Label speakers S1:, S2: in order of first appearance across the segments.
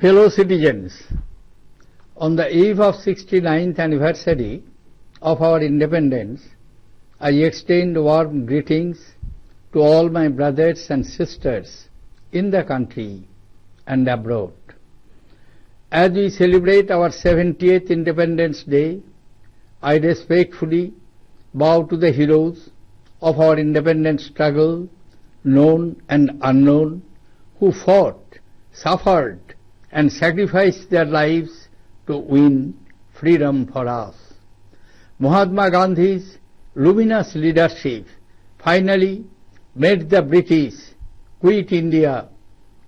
S1: Fellow citizens, on the eve of 69th anniversary of our independence, I extend warm greetings to all my brothers and sisters in the country and abroad. As we celebrate our 70th Independence Day, I respectfully bow to the heroes of our independence struggle, known and unknown, who fought, suffered, and sacrificed their lives to win freedom for us. Mahatma Gandhi's luminous leadership finally made the British quit India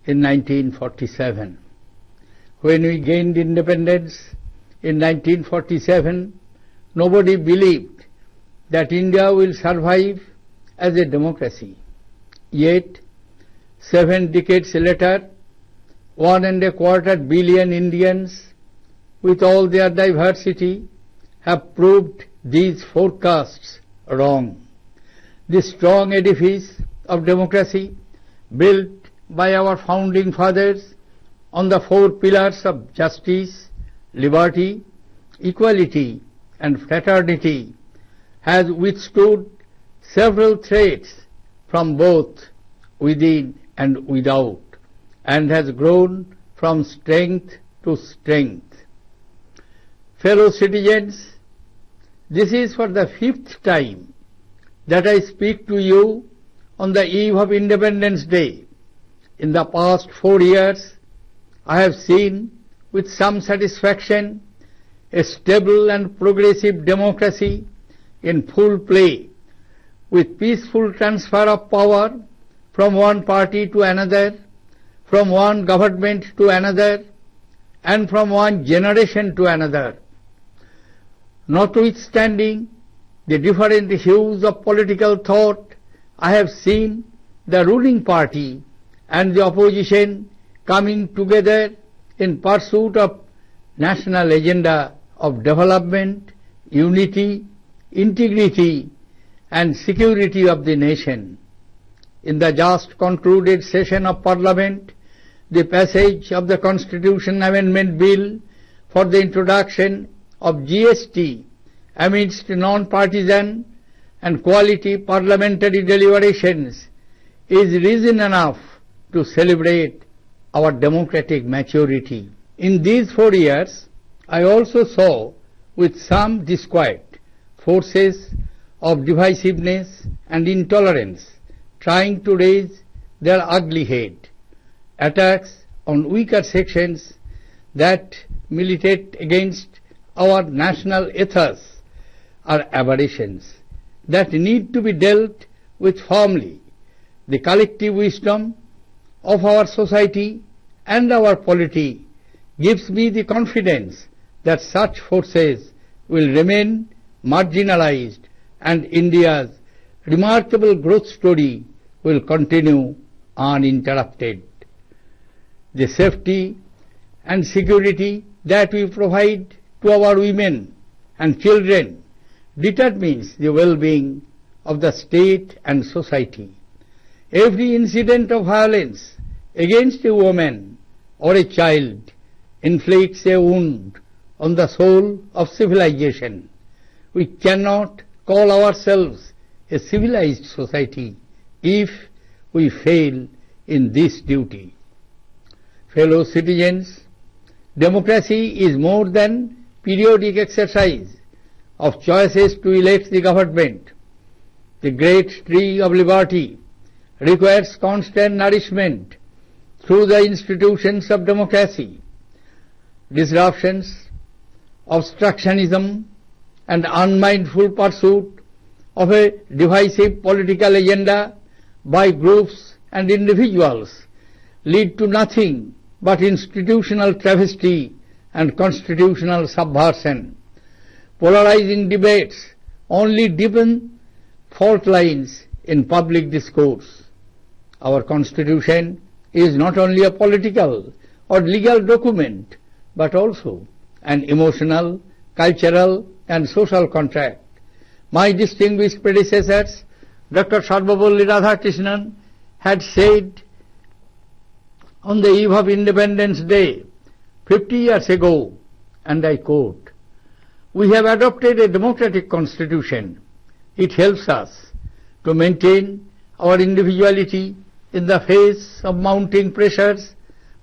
S1: in 1947. When we gained independence in 1947, nobody believed that India will survive as a democracy. Yet, 7 decades later, 1.25 billion Indians, with all their diversity, have proved these forecasts wrong. The strong edifice of democracy, built by our founding fathers on the 4 pillars of justice, liberty, equality, and fraternity, has withstood several threats from both within and without, and has grown from strength to strength. Fellow citizens, this is for the 5th time that I speak to you on the eve of Independence Day. In the past 4 years, I have seen with some satisfaction a stable and progressive democracy in full play, with peaceful transfer of power from one party to another, from one government to another, and from one generation to another. Notwithstanding the different hues of political thought, I have seen the ruling party and the opposition coming together in pursuit of national agenda of development, unity, integrity, and security of the nation. In the just concluded session of Parliament, the passage of the Constitution Amendment Bill for the introduction of GST amidst non-partisan and quality parliamentary deliberations is reason enough to celebrate our democratic maturity. In these 4 years, I also saw with some disquiet forces of divisiveness and intolerance trying to raise their ugly head. Attacks on weaker sections that militate against our national ethos are aberrations that need to be dealt with firmly. The collective wisdom of our society and our polity gives me the confidence that such forces will remain marginalized and India's remarkable growth story will continue uninterrupted. The safety and security that we provide to our women and children determines the well-being of the state and society. Every incident of violence against a woman or a child inflicts a wound on the soul of civilization. We cannot call ourselves a civilized society if we fail in this duty. Fellow citizens, democracy is more than periodic exercise of choices to elect the government. The great tree of liberty requires constant nourishment through the institutions of democracy. Disruptions, obstructionism, and unmindful pursuit of a divisive political agenda by groups and individuals lead to nothing but institutional travesty and constitutional subversion. Polarizing debates only deepen fault lines in public discourse. Our Constitution is not only a political or legal document, but also an emotional, cultural, and social contract. My distinguished predecessors, Dr. Sarvapalli Radhakrishnan, had said on the eve of Independence Day 50 years ago, and I quote, "We have adopted a democratic constitution. It helps us to maintain our individuality in the face of mounting pressures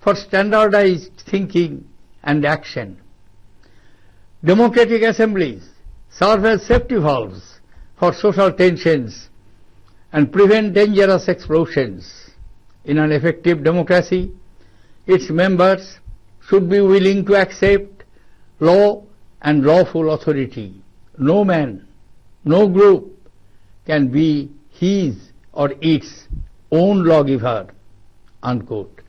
S1: for standardized thinking and action. Democratic assemblies serve as safety valves for social tensions and prevent dangerous explosions. In an effective democracy, its members should be willing to accept law and lawful authority. No man, no group can be his or its own lawgiver." Unquote.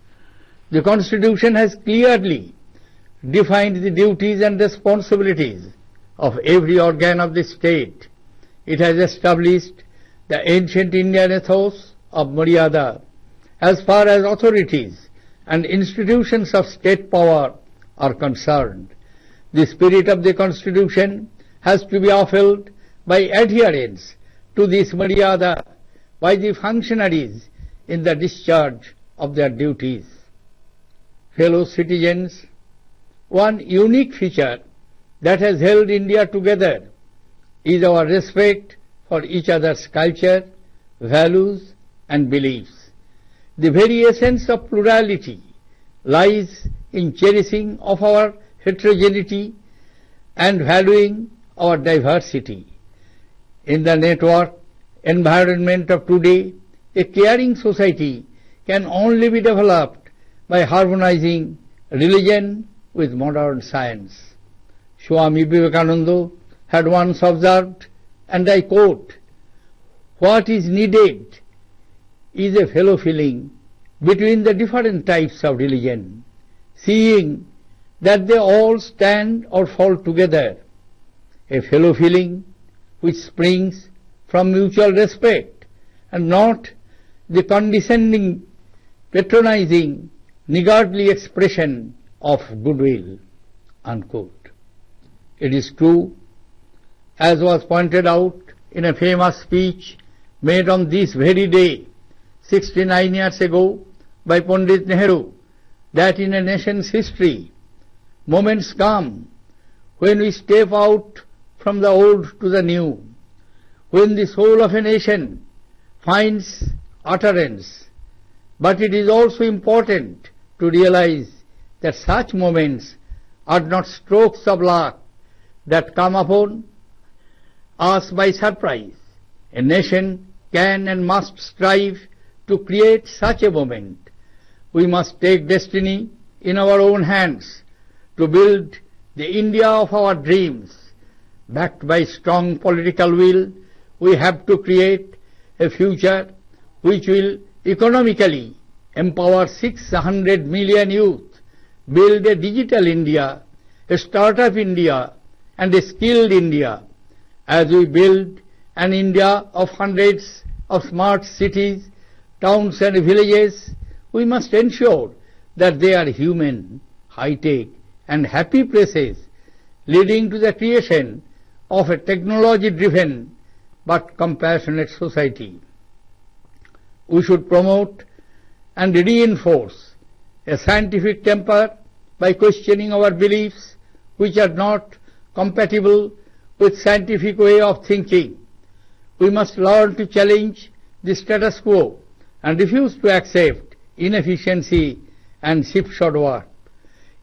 S1: The Constitution has clearly defined the duties and responsibilities of every organ of the state. It has established the ancient Indian ethos of Maryada as far as authorities and institutions of state power are concerned. The spirit of the Constitution has to be upheld by adherence to this Maryada by the functionaries in the discharge of their duties. Fellow citizens, one unique feature that has held India together is our respect for each other's culture, values and beliefs. The very essence of plurality lies in cherishing of our heterogeneity and valuing our diversity. In the network environment of today, a caring society can only be developed by harmonizing religion with modern science. Swami Vivekananda had once observed, and I quote, "What is needed is a fellow feeling between the different types of religion, seeing that they all stand or fall together, a fellow feeling which springs from mutual respect and not the condescending, patronizing, niggardly expression of goodwill." Unquote. It is true, as was pointed out in a famous speech made on this very day, 69 years ago, by Pandit Nehru, that in a nation's history, moments come when we step out from the old to the new, when the soul of a nation finds utterance. But it is also important to realize that such moments are not strokes of luck that come upon us by surprise. A nation can and must strive to create such a moment. We must take destiny in our own hands to build the India of our dreams. Backed by strong political will, we have to create a future which will economically empower 600 million youth, build a digital India, a startup India, and a skilled India. As we build an India of hundreds of smart cities, towns and villages, we must ensure that they are human, high-tech and happy places, leading to the creation of a technology-driven but compassionate society. We should promote and reinforce a scientific temper by questioning our beliefs which are not compatible with scientific way of thinking. We must learn to challenge the status quo and refuse to accept inefficiency and slipshod work.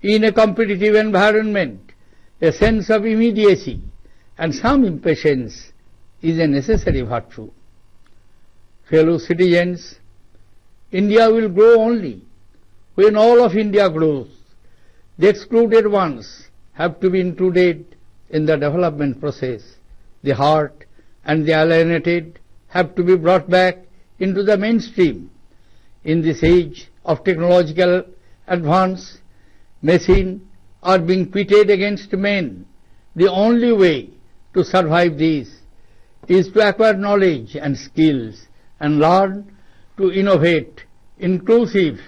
S1: In a competitive environment, a sense of immediacy and some impatience is a necessary virtue. Fellow citizens, India will grow only when all of India grows. The excluded ones have to be included in the development process. The heart and the alienated have to be brought back into the mainstream. In this age of technological advance, machines are being pitted against men. The only way to survive this is to acquire knowledge and skills and learn to innovate. Inclusive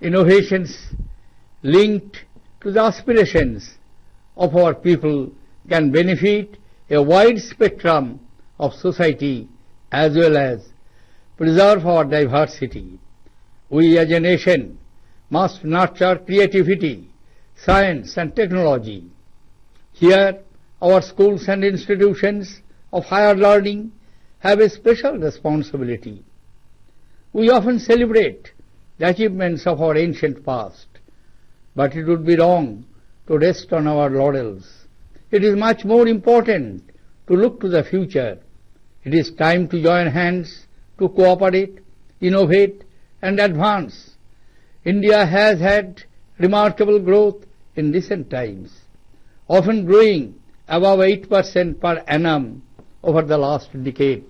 S1: innovations linked to the aspirations of our people can benefit a wide spectrum of society as well as preserve our diversity. We as a nation must nurture creativity, science and technology. Here, our schools and institutions of higher learning have a special responsibility. We often celebrate the achievements of our ancient past, but it would be wrong to rest on our laurels. It is much more important to look to the future. It is time to join hands to cooperate, innovate, and advance. India has had remarkable growth in recent times, often growing above 8% per annum over the last decade.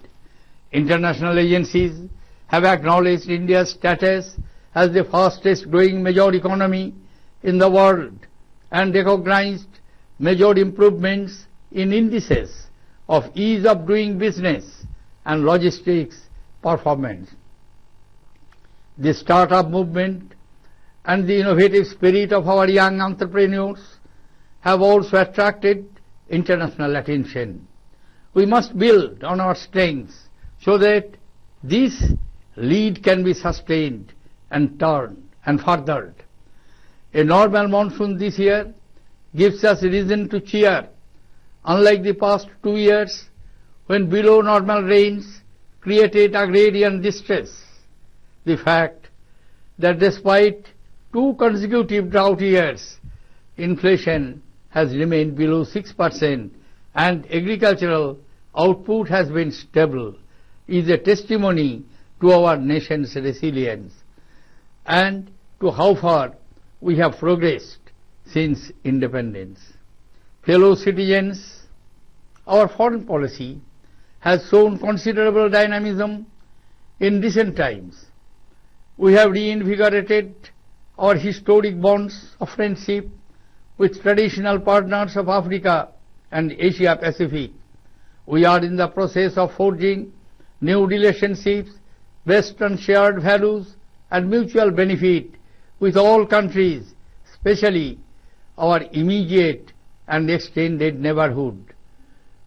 S1: International agencies have acknowledged India's status as the fastest growing major economy in the world and recognized major improvements in indices of ease of doing business and logistics performance. The startup movement and the innovative spirit of our young entrepreneurs have also attracted international attention. We must build on our strengths so that this lead can be sustained and turned and furthered. A normal monsoon this year gives us reason to cheer, unlike the past 2 years when below normal rains created agrarian distress. The fact that despite 2 consecutive drought years, inflation has remained below 6% and agricultural output has been stable is a testimony to our nation's resilience and to how far we have progressed since independence. Fellow citizens, our foreign policy has shown considerable dynamism in recent times. We have reinvigorated our historic bonds of friendship with traditional partners of Africa and Asia Pacific. We are in the process of forging new relationships based on shared values and mutual benefit with all countries, especially our immediate and extended neighborhood.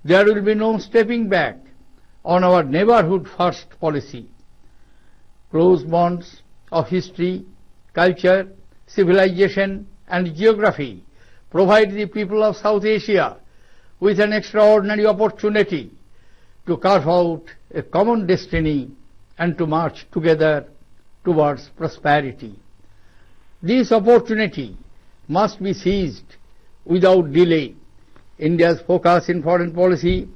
S1: There will be no stepping back on our neighborhood first policy. Close bonds of history, culture, civilization and geography provide the people of South Asia with an extraordinary opportunity to carve out a common destiny and to march together towards prosperity. This opportunity must be seized without delay. India's focus in foreign policy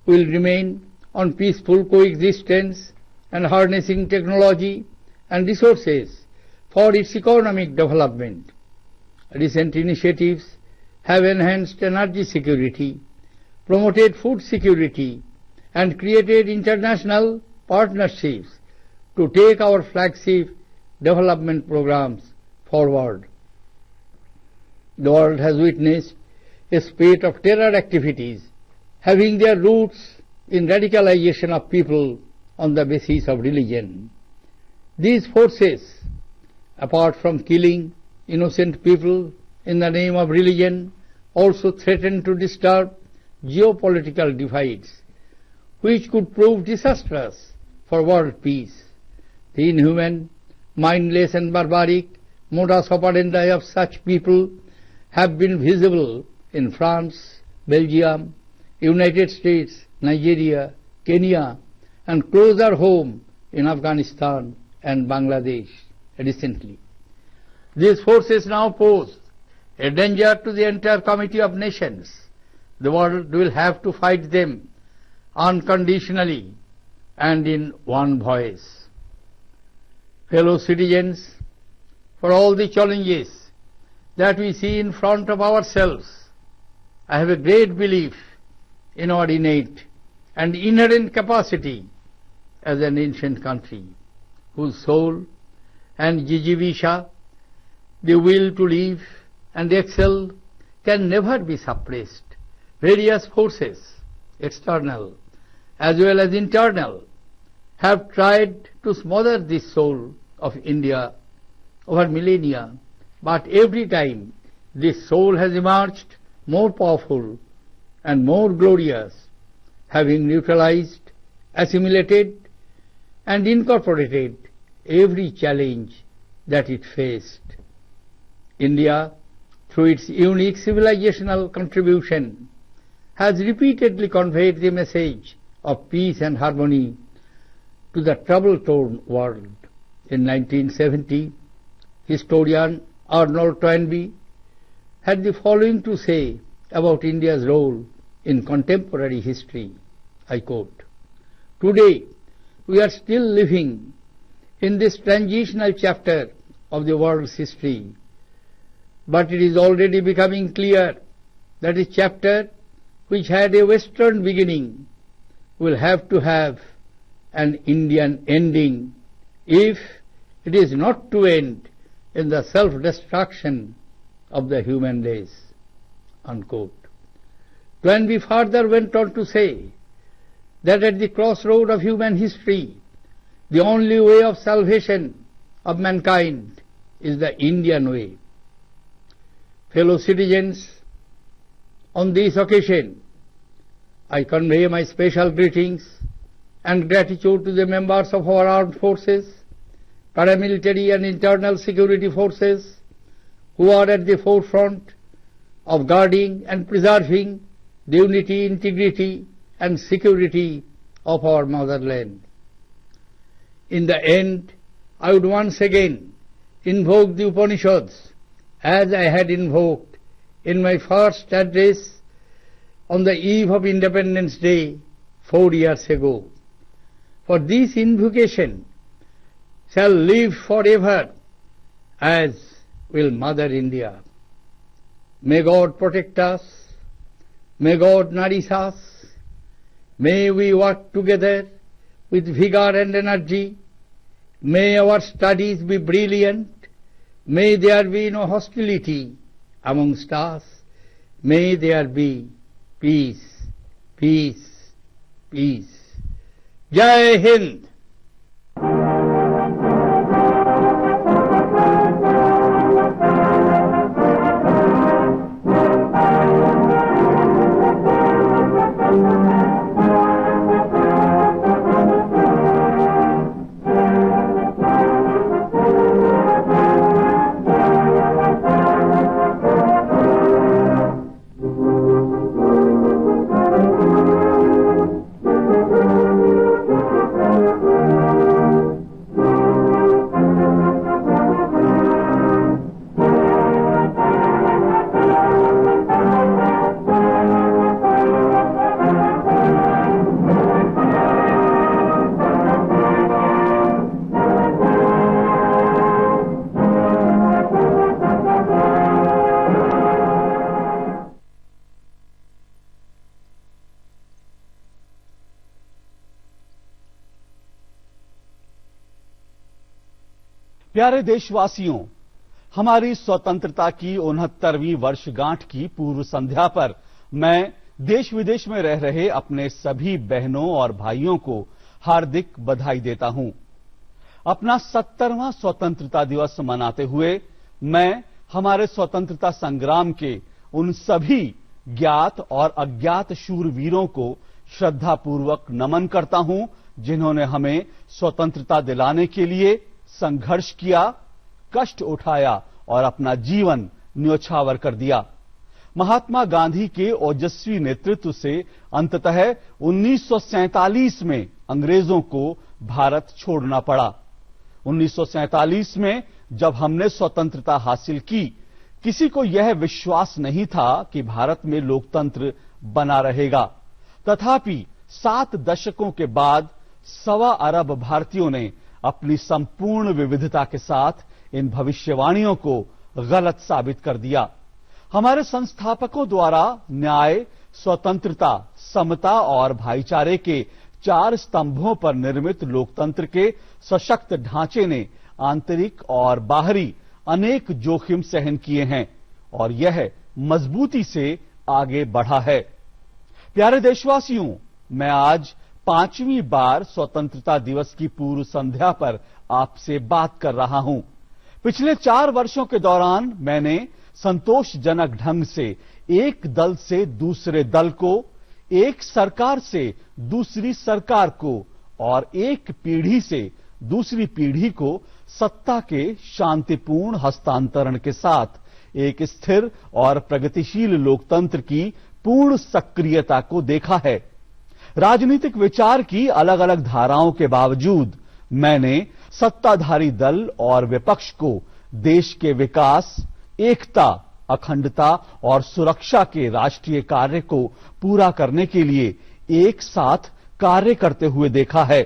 S1: will remain on peaceful coexistence and harnessing technology and resources for its economic development. Recent initiatives have enhanced energy security, promoted food security, and created international partnerships to take our flagship development programs forward. The world has witnessed a spate of terror activities having their roots in radicalization of people on the basis of religion. These forces, apart from killing innocent people in the name of religion, also threaten to disturb geopolitical divides, which could prove disastrous for world peace. The inhuman, mindless and barbaric modus operandi of such people have been visible in France, Belgium, United States, Nigeria, Kenya, and closer home in Afghanistan and Bangladesh recently. These forces now pose a danger to the entire community of nations. The world will have to fight them unconditionally and in one voice. Fellow citizens, for all the challenges that we see in front of ourselves, I have a great belief in our innate and inherent capacity as an ancient country, whose soul and jijivisha, the will to live and excel, can never be suppressed. Various forces, external as well as internal, have tried to smother this soul of India over millennia, but every time this soul has emerged more powerful and more glorious, having neutralized, assimilated, and incorporated every challenge that it faced. India, through its unique civilizational contribution, has repeatedly conveyed the message of peace and harmony to the trouble-torn world. In 1970, historian Arnold Toynbee had the following to say about India's role in contemporary history. I quote, "Today, we are still living in this transitional chapter of the world's history, but it is already becoming clear that a chapter which had a Western beginning will have to have an Indian ending if it is not to end in the self-destruction of the human race." Unquote. Toynbee further went on to say that at the crossroad of human history, the only way of salvation of mankind is the Indian way. Fellow citizens, on this occasion, I convey my special greetings and gratitude to the members of our armed forces, paramilitary and internal security forces, who are at the forefront of guarding and preserving the unity, integrity, and security of our motherland. In the end, I would once again invoke the Upanishads as I had invoked in my first address on the eve of Independence Day 4 years ago. For this invocation shall live forever, as will Mother India. May God protect us. May God nourish us. May we work together with vigor and energy. May our studies be brilliant. May there be no hostility amongst us. May there be peace, peace, peace. Jai Hind!
S2: प्यारे देशवासियों, हमारी स्वतंत्रता की 69वीं वर्षगांठ की पूर्व संध्या पर मैं देश विदेश में रह रहे अपने सभी बहनों और भाइयों को हार्दिक बधाई देता हूं। अपना 70वां स्वतंत्रता दिवस मनाते हुए मैं हमारे स्वतंत्रता संग्राम के उन सभी ज्ञात और अज्ञात शूरवीरों को श्रद्धापूर्वक नमन करता हूं, जिन्होंने हमें स्वतंत्रता दिलाने के लिए संघर्ष किया, कष्ट उठाया और अपना जीवन न्योछावर कर दिया। महात्मा गांधी के ओजस्वी नेतृत्व से अंततः 1947 में अंग्रेजों को भारत छोड़ना पड़ा। 1947 में जब हमने स्वतंत्रता हासिल की, किसी को यह विश्वास नहीं था कि भारत में लोकतंत्र बना रहेगा। तथापि 7 दशकों के बाद 1.25 अरब भारतीयों ने अपनी संपूर्ण विविधता के साथ इन भविष्यवाणियों को गलत साबित कर दिया। हमारे संस्थापकों द्वारा न्याय, स्वतंत्रता, समता और भाईचारे के 4 स्तंभों पर निर्मित लोकतंत्र के सशक्त ढांचे ने आंतरिक और बाहरी अनेक जोखिम सहन किए हैं और यह मजबूती से आगे बढ़ा है। प्यारे देशवासियों, मैं आज 5वीं बार स्वतंत्रता दिवस की पूर्व संध्या पर आपसे बात कर रहा हूं। पिछले 4 वर्षों के दौरान मैंने संतोषजनक ढंग से एक दल से दूसरे दल को, एक सरकार से दूसरी सरकार को और एक पीढ़ी से दूसरी पीढ़ी को सत्ता के शांतिपूर्ण हस्तांतरण के साथ एक स्थिर और प्रगतिशील लोकतंत्र की पूर्ण सक्रियता को देखा है। राजनीतिक विचार की अलग अलग धाराओं के बावजूद मैंने सत्ताधारी दल और विपक्ष को देश के विकास, एकता, अखंडता और सुरक्षा के राष्ट्रीय कार्य को पूरा करने के लिए एक साथ कार्य करते हुए देखा है।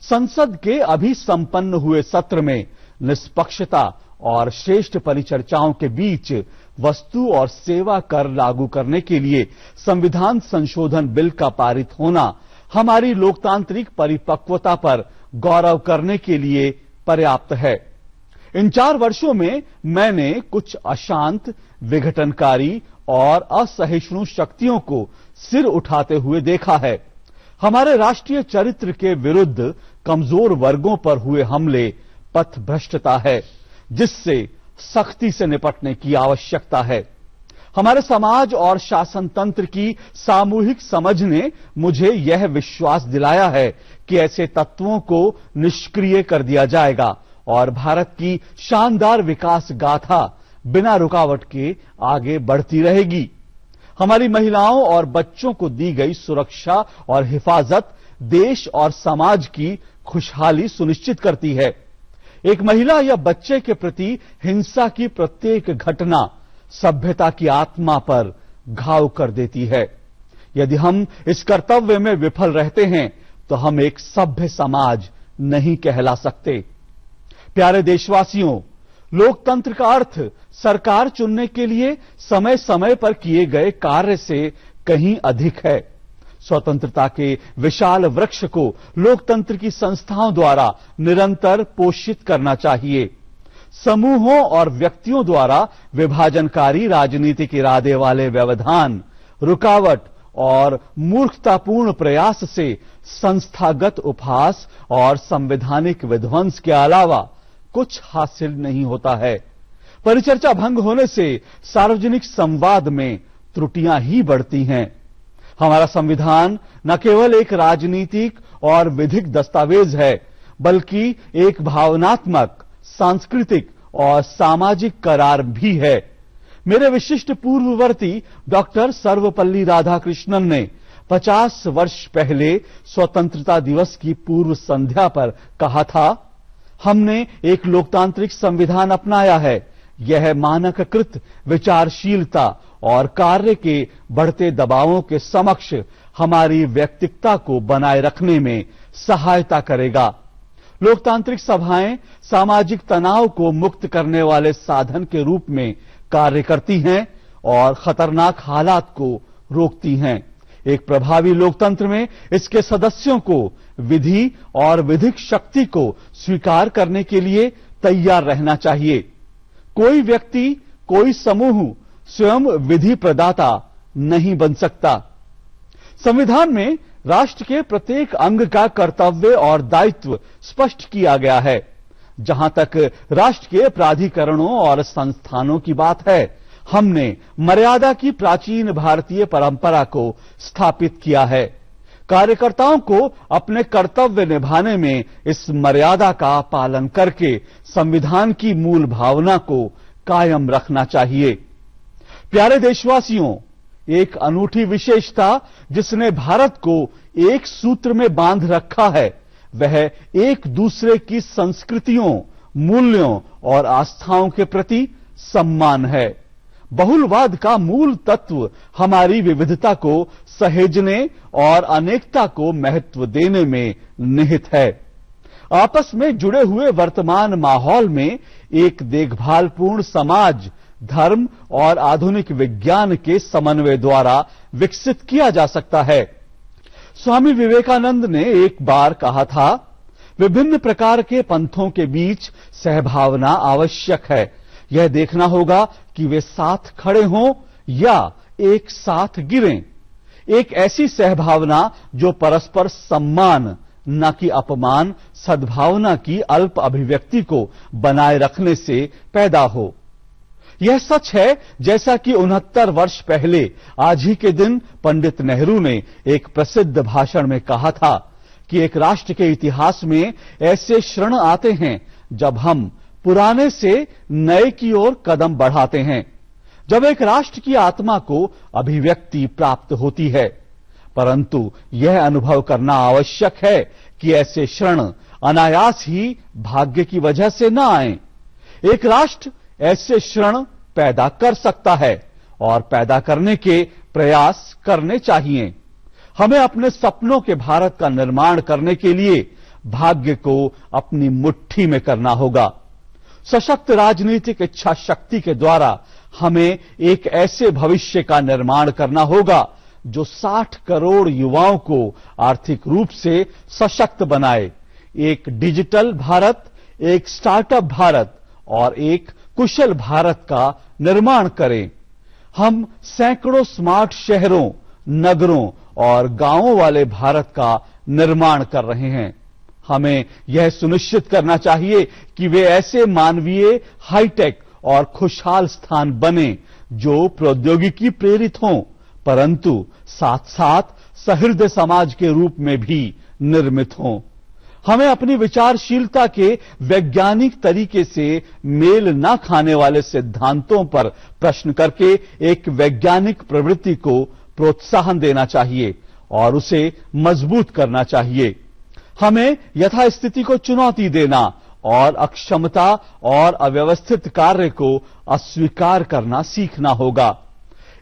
S2: संसद के अभी संपन्न हुए सत्र में निष्पक्षता और श्रेष्ठ परिचर्चाओं के बीच वस्तु और सेवा कर लागू करने के लिए संविधान संशोधन बिल का पारित होना हमारी लोकतांत्रिक परिपक्वता पर गौरव करने के लिए पर्याप्त है। इन 4 वर्षों में मैंने कुछ अशांत, विघटनकारी और असहिष्णु शक्तियों को सिर उठाते हुए देखा है। हमारे राष्ट्रीय चरित्र के विरुद्ध कमजोर वर्गों पर हुए हमले पथभ्रष्टता है, जिससे सख्ती से निपटने की आवश्यकता है। हमारे समाज और शासन तंत्र की सामूहिक समझ ने मुझे यह विश्वास दिलाया है कि ऐसे तत्वों को निष्क्रिय कर दिया जाएगा और भारत की शानदार विकास गाथा बिना रुकावट के आगे बढ़ती रहेगी। हमारी महिलाओं और बच्चों को दी गई सुरक्षा और हिफाजत देश और समाज की खुशहाली सुनिश्चित करती है। एक महिला या बच्चे के प्रति हिंसा की प्रत्येक घटना सभ्यता की आत्मा पर घाव कर देती है। यदि हम इस कर्तव्य में विफल रहते हैं तो हम एक सभ्य समाज नहीं कहला सकते। प्यारे देशवासियों, लोकतंत्र का अर्थ सरकार चुनने के लिए समय समय पर किए गए कार्य से कहीं अधिक है। स्वतंत्रता के विशाल वृक्ष को लोकतंत्र की संस्थाओं द्वारा निरंतर पोषित करना चाहिए। समूहों और व्यक्तियों द्वारा विभाजनकारी राजनीतिक इरादे वाले व्यवधान, रुकावट और मूर्खतापूर्ण प्रयास से संस्थागत उपहास और संवैधानिक विध्वंस के अलावा कुछ हासिल नहीं होता है। परिचर्चा भंग होने से सार्वजनिक संवाद में त्रुटियां ही बढ़ती हैं। हमारा संविधान न केवल एक राजनीतिक और विधिक दस्तावेज है, बल्कि एक भावनात्मक, सांस्कृतिक और सामाजिक करार भी है। मेरे विशिष्ट पूर्ववर्ती डॉक्टर सर्वपल्ली राधाकृष्णन ने 50 वर्ष पहले स्वतंत्रता दिवस की पूर्व संध्या पर कहा था, हमने एक लोकतांत्रिक संविधान अपनाया है। यह मानककृत विचारशीलता और कार्य के बढ़ते दबावों के समक्ष हमारी व्यक्तिकता को बनाए रखने में सहायता करेगा। लोकतांत्रिक सभाएं सामाजिक तनाव को मुक्त करने वाले साधन के रूप में कार्य करती हैं और खतरनाक हालात को रोकती हैं। एक प्रभावी लोकतंत्र में इसके सदस्यों को विधि और विधिक शक्ति को स्वीकार करने के लिए तैयार रहना चाहिए। कोई व्यक्ति, कोई समूह स्वयं विधि प्रदाता नहीं बन सकता। संविधान में राष्ट्र के प्रत्येक अंग का कर्तव्य और दायित्व स्पष्ट किया गया है। जहां तक राष्ट्र के प्राधिकरणों और संस्थानों की बात है, हमने मर्यादा की प्राचीन भारतीय परंपरा को स्थापित किया है। कार्यकर्ताओं को अपने कर्तव्य निभाने में इस मर्यादा का पालन करके संविधान की मूल भावना को कायम रखना चाहिए। प्यारे देशवासियों, एक अनूठी विशेषता जिसने भारत को एक सूत्र में बांध रखा है, वह एक दूसरे की संस्कृतियों, मूल्यों और आस्थाओं के प्रति सम्मान है। बहुलवाद का मूल तत्व हमारी विविधता को सहेजने और अनेकता को महत्व देने में निहित है। आपस में जुड़े हुए वर्तमान माहौल में एक देखभालपूर्ण समाज धर्म और आधुनिक विज्ञान के समन्वय द्वारा विकसित किया जा सकता है। स्वामी विवेकानंद ने एक बार कहा था, विभिन्न प्रकार के पंथों के बीच सहभावना आवश्यक है। यह देखना होगा कि वे साथ खड़े हों या एक साथ गिरें। एक ऐसी सहभावना जो परस्पर सम्मान न कि अपमान, सद्भावना की अल्प अभिव्यक्ति को बनाए रखने से पैदा हो। यह सच है जैसा कि 69 वर्ष पहले आज ही के दिन पंडित नेहरू ने एक प्रसिद्ध भाषण में कहा था कि एक राष्ट्र के इतिहास में ऐसे क्षण आते हैं जब हम पुराने से नए की ओर कदम बढ़ाते हैं। जब एक राष्ट्र की आत्मा को अभिव्यक्ति प्राप्त होती है, परंतु यह अनुभव करना आवश्यक है कि ऐसे क्षण अनायास ही भाग्य की वजह से न आए। एक राष्ट्र ऐसे क्षण पैदा कर सकता है और पैदा करने के प्रयास करने चाहिए। हमें अपने सपनों के भारत का निर्माण करने के लिए भाग्य को अपनी मुट्ठी में करना होगा। सशक्त राजनीतिक इच्छा शक्ति के द्वारा हमें एक ऐसे भविष्य का निर्माण करना होगा जो 60 करोड़ युवाओं को आर्थिक रूप से सशक्त बनाए। एक डिजिटल भारत, एक स्टार्टअप भारत और एक कुशल भारत का निर्माण करें। हम सैकड़ों स्मार्ट शहरों, नगरों और गांवों वाले भारत का निर्माण कर रहे हैं। हमें यह सुनिश्चित करना चाहिए कि वे ऐसे मानवीय, हाईटेक और खुशहाल स्थान बने जो प्रौद्योगिकी प्रेरित हों, परंतु साथ साथ सहृदय समाज के रूप में भी निर्मित हों। हमें अपनी विचारशीलता के वैज्ञानिक तरीके से मेल न खाने वाले सिद्धांतों पर प्रश्न करके एक वैज्ञानिक प्रवृत्ति को प्रोत्साहन देना चाहिए और उसे मजबूत करना चाहिए। हमें यथास्थिति को चुनौती देना और अक्षमता और अव्यवस्थित कार्य को अस्वीकार करना सीखना होगा।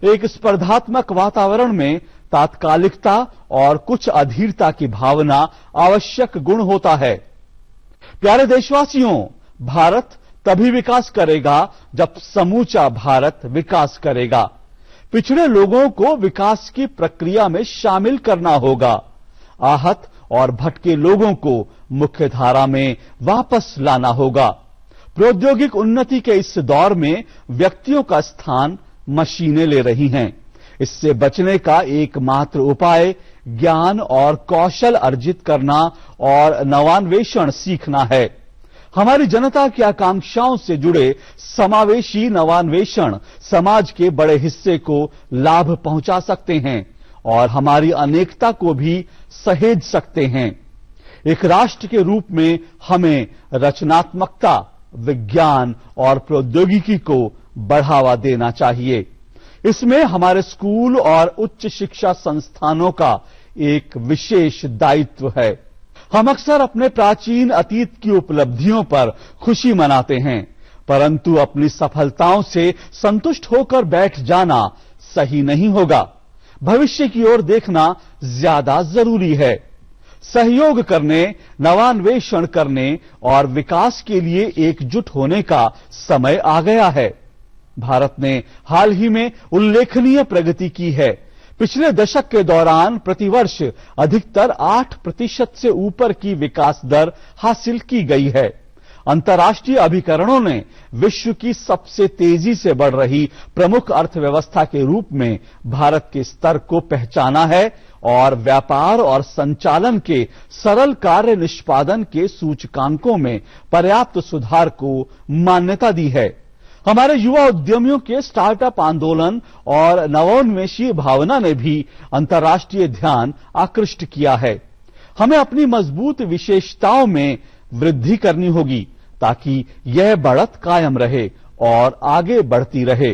S2: एक स्पर्धात्मक वातावरण में तात्कालिकता और कुछ अधीरता की भावना आवश्यक गुण होता है। प्यारे देशवासियों, भारत तभी विकास करेगा जब समूचा भारत विकास करेगा। पिछड़े लोगों को विकास की प्रक्रिया में शामिल करना होगा। आहत और भटके लोगों को मुख्य धारा में वापस लाना होगा। प्रौद्योगिक उन्नति के इस दौर में व्यक्तियों का स्थान मशीनें ले रही हैं। इससे बचने का एकमात्र उपाय ज्ञान और कौशल अर्जित करना और नवान्वेषण सीखना है। हमारी जनता की आकांक्षाओं से जुड़े समावेशी नवान्वेषण समाज के बड़े हिस्से को लाभ पहुंचा सकते हैं और हमारी अनेकता को भी सहेज सकते हैं। एक राष्ट्र के रूप में हमें रचनात्मकता, विज्ञान और प्रौद्योगिकी को बढ़ावा देना चाहिए। इसमें हमारे स्कूल और उच्च शिक्षा संस्थानों का एक विशेष दायित्व है। हम अक्सर अपने प्राचीन अतीत की उपलब्धियों पर खुशी मनाते हैं, परंतु अपनी सफलताओं से संतुष्ट होकर बैठ जाना सही नहीं होगा। भविष्य की ओर देखना ज्यादा जरूरी है। सहयोग करने, नवान्वेषण करने और विकास के लिए एकजुट होने का समय आ गया है। भारत ने हाल ही में उल्लेखनीय प्रगति की है। पिछले दशक के दौरान प्रतिवर्ष अधिकतर 8% से ऊपर की विकास दर हासिल की गई है। अंतर्राष्ट्रीय अभिकरणों ने विश्व की सबसे तेजी से बढ़ रही प्रमुख अर्थव्यवस्था के रूप में भारत के स्तर को पहचाना है और व्यापार और संचालन के सरल कार्य निष्पादन के सूचकांकों में पर्याप्त सुधार को मान्यता दी है। हमारे युवा उद्यमियों के स्टार्टअप आंदोलन और नवोन्मेषी भावना ने भी अंतर्राष्ट्रीय ध्यान आकृष्ट किया है। हमें अपनी मजबूत विशेषताओं में वृद्धि करनी होगी ताकि यह बढ़त कायम रहे और आगे बढ़ती रहे।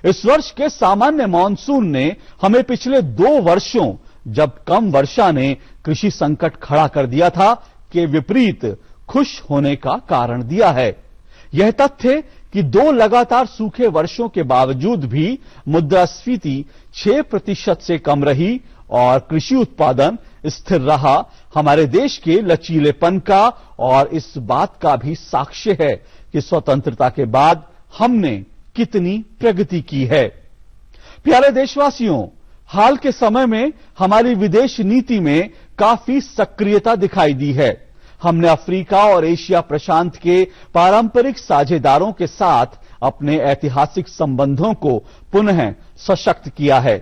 S2: इस वर्ष के सामान्य मानसून ने हमें पिछले 2 वर्षों, जब कम वर्षा ने कृषि संकट खड़ा कर दिया था, के विपरीत खुश होने का कारण दिया है। यह तथ्य कि 2 लगातार सूखे वर्षों के बावजूद भी मुद्रास्फीति 6% से कम रही और कृषि उत्पादन स्थिर रहा, हमारे देश के लचीलेपन का और इस बात का भी साक्ष्य है कि स्वतंत्रता के बाद हमने कितनी प्रगति की है। प्यारे देशवासियों, हाल के समय में हमारी विदेश नीति में काफी सक्रियता दिखाई दी है। हमने अफ्रीका और एशिया प्रशांत के पारंपरिक साझेदारों के साथ अपने ऐतिहासिक संबंधों को पुनः सशक्त किया है।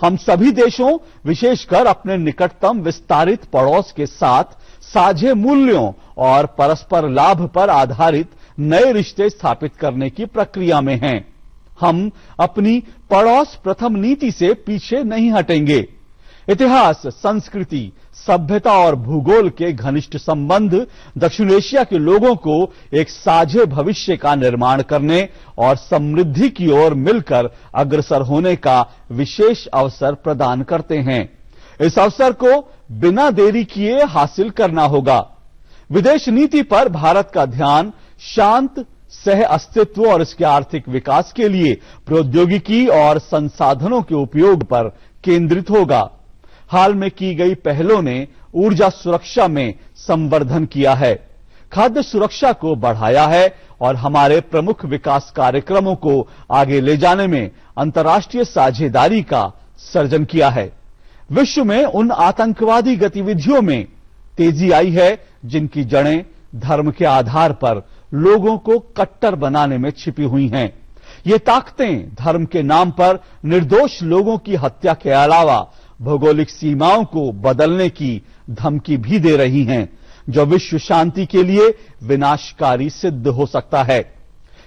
S2: हम सभी देशों, विशेषकर अपने निकटतम विस्तारित पड़ोस के साथ साझे मूल्यों और परस्पर लाभ पर आधारित नए रिश्ते स्थापित करने की प्रक्रिया में हैं। हम अपनी पड़ोस प्रथम नीति से पीछे नहीं हटेंगे। इतिहास, संस्कृति, सभ्यता और भूगोल के घनिष्ठ संबंध दक्षिण एशिया के लोगों को एक साझे भविष्य का निर्माण करने और समृद्धि की ओर मिलकर अग्रसर होने का विशेष अवसर प्रदान करते हैं। इस अवसर को बिना देरी किए हासिल करना होगा। विदेश नीति पर भारत का ध्यान शांत सह अस्तित्व और इसके आर्थिक विकास के लिए प्रौद्योगिकी और संसाधनों के उपयोग पर केंद्रित होगा। हाल में की गई पहलों ने ऊर्जा सुरक्षा में संवर्धन किया है, खाद्य सुरक्षा को बढ़ाया है और हमारे प्रमुख विकास कार्यक्रमों को आगे ले जाने में अंतर्राष्ट्रीय साझेदारी का सर्जन किया है। विश्व में उन आतंकवादी गतिविधियों में तेजी आई है जिनकी जड़ें धर्म के आधार पर लोगों को कट्टर बनाने में छिपी हुई हैं। ये ताकतें धर्म के नाम पर निर्दोष लोगों की हत्या के अलावा भौगोलिक सीमाओं को बदलने की धमकी भी दे रही हैं, जो विश्व शांति के लिए विनाशकारी सिद्ध हो सकता है।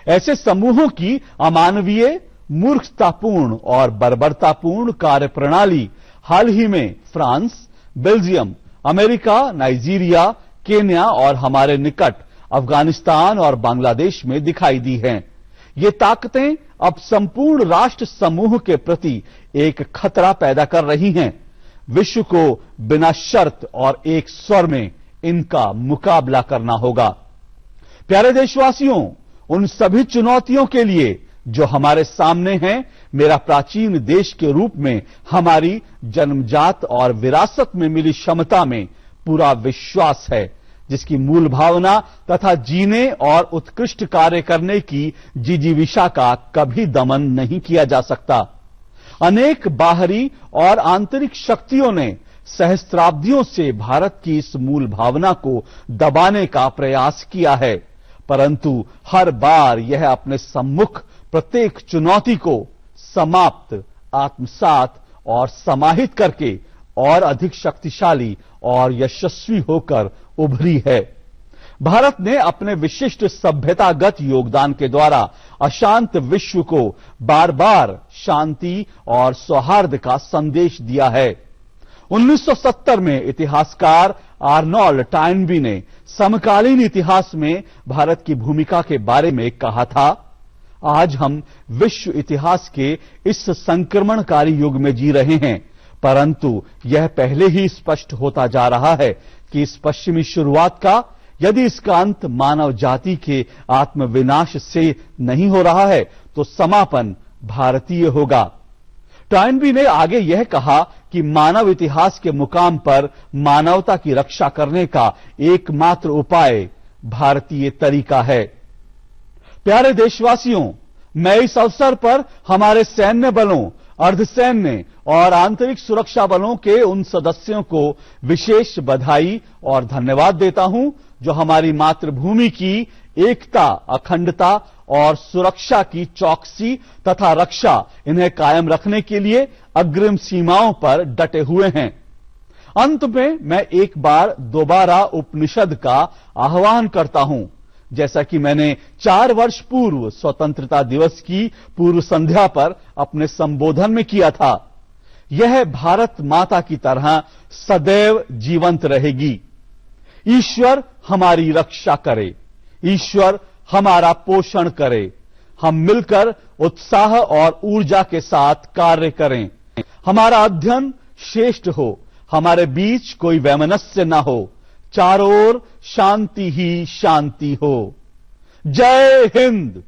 S2: ऐसे समूहों की अमानवीय, मूर्खतापूर्ण और बर्बरतापूर्ण कार्यप्रणाली हाल ही में France, Belgium, America, Nigeria, Kenya और हमारे निकट अफगानिस्तान और बांग्लादेश में दिखाई दी हैं। ये ताकतें अब संपूर्ण राष्ट्र समूह के प्रति एक खतरा पैदा कर रही हैं। विश्व को बिना शर्त और एक स्वर में इनका मुकाबला करना होगा। प्यारे देशवासियों, उन सभी चुनौतियों के लिए जो हमारे सामने हैं, मेरा प्राचीन देश के रूप में हमारी जन्मजात और विरासत में मिली क्षमता में पूरा विश्वास है, जिसकी मूल भावना तथा जीने और उत्कृष्ट कार्य करने की जिजीविषा का कभी दमन नहीं किया जा सकता। अनेक बाहरी और आंतरिक शक्तियों ने सहस्त्राब्दियों से भारत की इस मूल भावना को दबाने का प्रयास किया है, परंतु हर बार यह अपने सम्मुख प्रत्येक चुनौती को समाप्त, आत्मसात और समाहित करके और अधिक शक्तिशाली और यशस्वी होकर उभरी है। भारत ने अपने विशिष्ट सभ्यतागत योगदान के द्वारा अशांत विश्व को बार बार शांति और सौहार्द का संदेश दिया है। 1970 में इतिहासकार आर्नोल्ड टॉयनबी ने समकालीन इतिहास में भारत की भूमिका के बारे में कहा था, आज हम विश्व इतिहास के इस संक्रमणकारी युग में जी रहे हैं, परंतु यह पहले ही स्पष्ट होता जा रहा है कि इस पश्चिमी शुरुआत का, यदि इसका अंत मानव जाति के आत्मविनाश से नहीं हो रहा है, तो समापन भारतीय होगा। टॉयनबी ने आगे यह कहा कि मानव इतिहास के मुकाम पर मानवता की रक्षा करने का एकमात्र उपाय भारतीय तरीका है। प्यारे देशवासियों, मैं इस अवसर पर हमारे सैन्य बलों, अर्धसैन्य और आंतरिक सुरक्षा बलों के उन सदस्यों को विशेष बधाई और धन्यवाद देता हूं जो हमारी मातृभूमि की एकता, अखंडता और सुरक्षा की चौकसी तथा रक्षा इन्हें कायम रखने के लिए अग्रिम सीमाओं पर डटे हुए हैं। अंत में मैं एक बार दोबारा उपनिषद का आह्वान करता हूं, जैसा कि मैंने 4 वर्ष पूर्व स्वतंत्रता दिवस की पूर्व संध्या पर अपने संबोधन में किया था। यह भारत माता की तरह सदैव जीवंत रहेगी। ईश्वर हमारी रक्षा करे, ईश्वर हमारा पोषण करे। हम मिलकर उत्साह और ऊर्जा के साथ कार्य करें। हमारा अध्ययन श्रेष्ठ हो, हमारे बीच कोई वैमनस्य न हो, चारों ओर शांति ही शांति हो। जय हिंद।